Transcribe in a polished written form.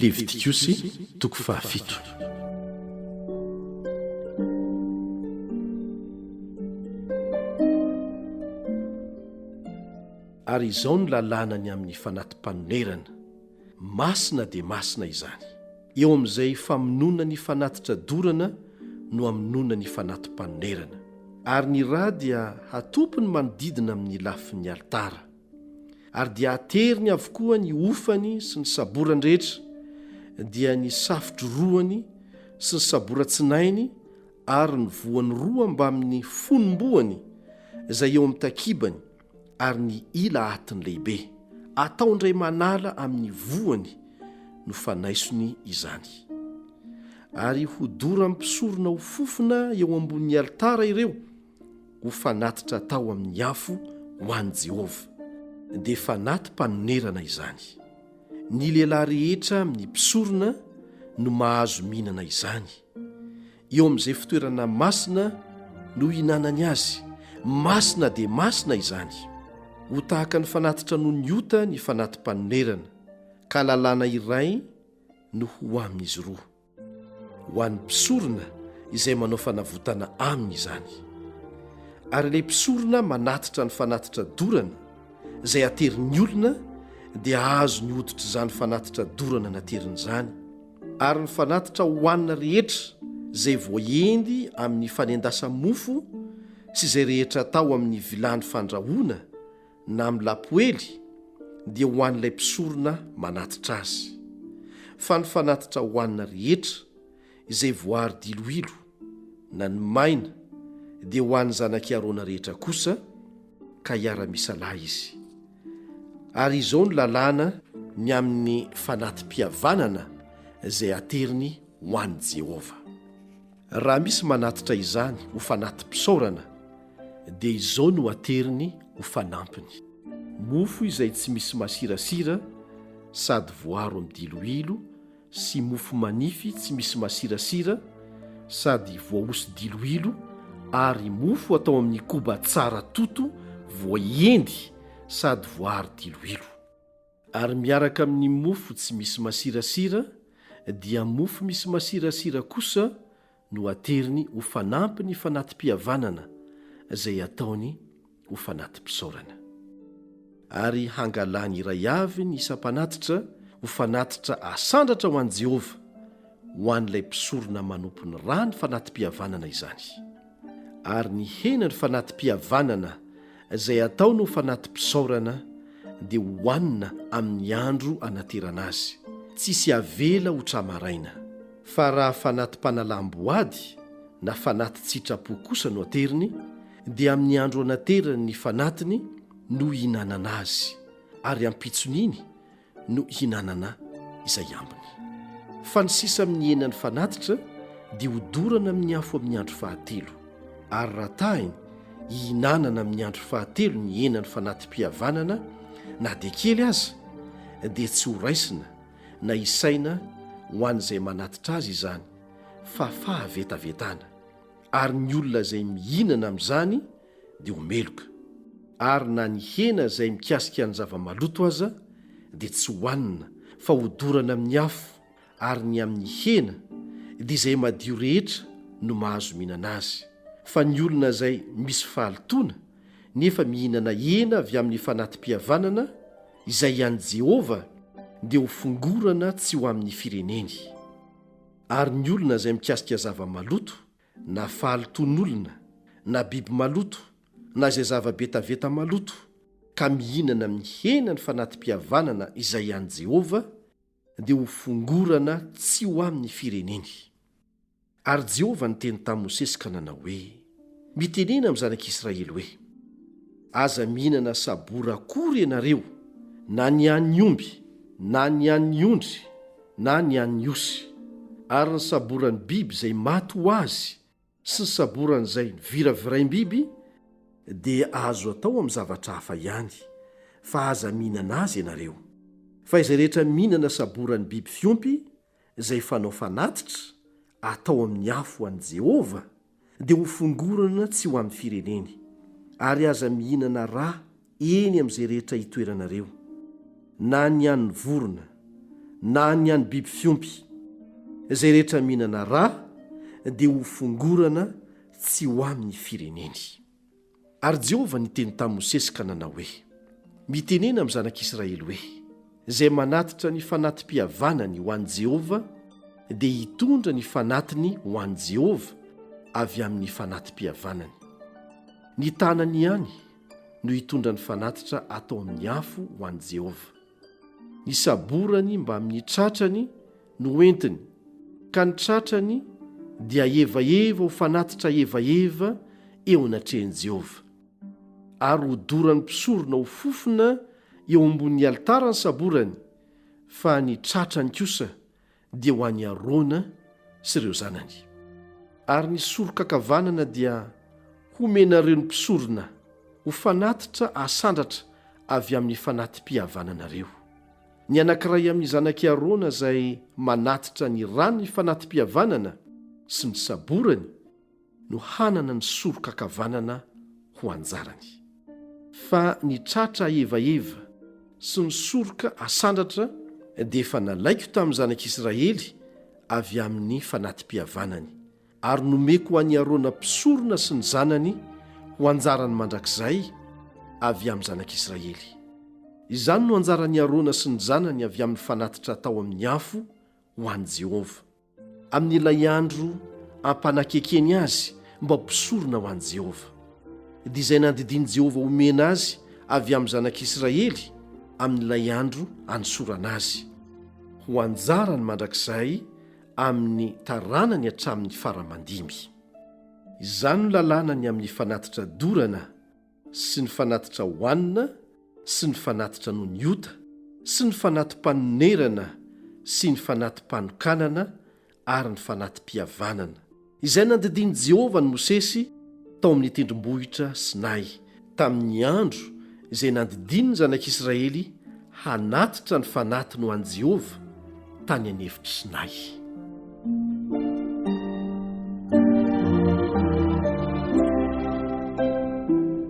Levitikosy toko fahafito. Ary izao ny lalànany amin'ny fanati-panonerana, masina dia masina izany. Eo amin'izay famonoana ny fanatitra dorana no hamonoana ny fanati-panonerana. Ary ny rà dia hatopiny manodidina amin'ny lafin'ny alitara. Ary dia hateriny avokoa ny hofany sy ny saborany rehetra, dia ny safodrorohany sy ny saboran-tsinainy ary ny voany roa mbamin'ny fonom-boany izay eo amin'ny takibany, ary ny ila-atiny lehibe atao indray manala amin'ny voany no fanaisony izany. Ary hodoran'ny mpisorona ho fofona eo ambonin'ny alitara ireo ho fanatitra atao amin'ny afo ho an'i Jehova, dia fanati-panonerana izany. Ny lehilahy rehetra amin'ny mpisorona no mahazo mihinana izany. Eo amin'izay fitoerana masina no hinanany azy, masina dia masina izany. Ho tahaka ny fanatitra no ny ota ny fanati-panonerana, ka lalàna iray no ho amin'izy roa. Ho an'ny mpisorona izay manao fanavotana aminy izany. Ary ilay mpisorona manatitra ny fanatitra dorana izay haterin'ny olona, dia azo ny hoditra izany fanatitra dorana nateriny izany. Ary ny fanatitra hohanina rehetra izay voaendy amin'ny fanendasa-mofo sy izay rehetra atao amin'ny vilany fandrahoana na amin'ny lapoely, dia ho an'ilay mpisorona manatitra azy. Fa ny fanatitra hohanina rehetra izay voary diloilo na ny maina, dia ho an'ny zanak-arona rehetra kosa, ka hiara-misalahy izy. Ary izao ny lalàna ny amin'ny fanati-pihavanana izay hateriny ho an'i Jehova. Raha misy manatitra izany ho fanati-pisaorana, dia izao no hateriny ho fanampiny. Mofo izay tsy misy masirasira sady voaro amin'ny diloilo, sy mofo manify tsy misy masirasira sady voaosy diloilo, ary mofo atao amin'ny koba tsara toto voaendy sady voary diloilo. Ary miaraka amin'ny mofo tsy misy masirasira, dia mofo misy masirasira kosa no hateriny ho fanampy ny fanati-pihavanana izay ataony ho fanati-pisaorana. Ary hangalany iray avy ny isa-panatitra ho fanatitra asandratra ho an'i Jehova, ho an'ilay mpisorona manompo ny rà ny fanati-pihavanana izany. Ary ny hena ny fanati-pihavanana izay ataony ho fanati-pisaorana dia hohanina amin'ny andro anaterana azy, tsisy avela ho tramaraina. Fa raha fanati-panalam-boady na fanati-tsitrapo kosa no hateriny, dia amin'ny andro anaterany ny fanatiny no hinanana azy, ary ampitson'iny no hinanana izay ambiny. Fa ny sisa amin'ny henany fanatitra dia hodorana amin'ny afo amin'ny andro fahatelo. Ary raha tahiny hihinanana amin'ny andro fahatelo ny henany fanati-pihavanana, na dia kely aza, dia tsy ho raisina na isaina ho an'izay manatitra azy izany, fa fahavetavetana. Ary ny olona izay mihinana amin'izany dia ho meloka. Ary na ny hena izay mikasika ny zava-maloto aza dia tsy hohanina, fa hodorana amin'ny afo. Ary ny amin'ny hena dia izay madio rehetra no mahazo mihinana azy. Fa ny olona izay misy fahalitoana nefa mihinana hena avy amin'ny fanati-pihavanana izay an'i Jehova, dia ho fongorana tsy ho amin'ny fireneny. Ary ny olona izay mikasika zava-maloto, na fahaliton'olona, na biby maloto, na izay zava-betaveta maloto, ka mihinana amin'ny hena ny fanati-pihavanana izay an'i Jehova, dia ho fongorana tsy ho amin'ny fireneny. Ary Jehova niteny tamin'i Mosesy ka nanao hoe, mitenena amin'ny zanak'Israely hoe, aza mihinana sabora akory ianareo, na ny an'ny omby, na ny an'ny ondry, na ny an'ny osy. Ary ny saboran'ny biby izay maty ho azy, sy ny saboran'izay viraviraim-biby, dia azo atao amin'ny zavatra hafa ihany, fa aza mihinana azy ianareo. Fa izay rehetra mihinana saboran'ny biby fiompy izay fanao fanatitra atao amin'ny afo an'i Jehova, dia ho fongorana tsy ho amin'ny fireneny. Ary aza mihinana rà eny amin'izay rehetra hitoeranareo, na ny an'ny vorona, na ny any biby fiompy. Izay rehetra mihinana rà dia ho fongorana tsy ho amin'ny fireneny. Ary Jehovah niteny tamin'i Mosesy ka nanao hoe: mitenena amin'ny zanak'Israely hoe, izay manatitra ny fanati-pihavanany ho an'i Jehovah dia hitondra ny fanatiny ho an'i Jehovah avy amin'ny fanati-pihavanany. Ny tanany ihany no hitondra ny fanatitra atao amin'ny afo ho an'i Jehovah. Ny saborany mbamin'ny tratrany no entiny, ka ny tratrany dia evaeva ho fanatitra evaeva eo anatrehan'i Jehovah. Ary hodoran'ny mpisorona ho fofona eo ambonin'ny alitara ny saborany, fa ny tratrany kosa dia ho an'ny Arona sy ireo zanany. Ary ny soro-kakavanana dia homenareo ny mpisorona ho fanatitra asandratra avy amin'ny fanati-pihavananareo. Ny anankiray amin'ny zanaky Arona izay manatitra ny ranony fanati-pihavanana sy ny saborany no hanana ny soro-kakavanana ho anjarany. Fa ny tratra evaeva sy ny soroka asandratra dia efa nalaiko tamin'ny zanak'Israely avy amin'ny fanati-pihavanany, ary nomeko ho an'ny Arona mpisorona sy ny zanany ho anjarany mandrakizay avy amin'ny zanak'Israely. Izany no anjaran'ny Arona sy ny zanany avy amin'ny fanatitra atao amin'ny afo ho an'i Jehovah, amin'ilay andro ampanakekeny azy mba mpisorona ho an'i Jehovah. Dia izay nandidiny Jehovah omena azy avy amin'ny zanak'Israely amin'ilay andro anosorana azy, ho anjarany mandrakizay amin'ny taranany hatramin'ny faramandimy. Izany no lalànany amin'ny fanatitra dorana sy ny fanatitra hoanina sy ny fanatitra noniota sy ny fanati-panonerana sy ny fanati-panokanana ary ny fanati-pihavanana, izay nandidiny Jehovah ny Mosesy tao amin'ny tendrombohitra Sinay, tamin'ny andro izay nandidiny ny zanak'Israely hanatitra ny fanatiny ho an'i Jehovah tany an'efitra Sinay.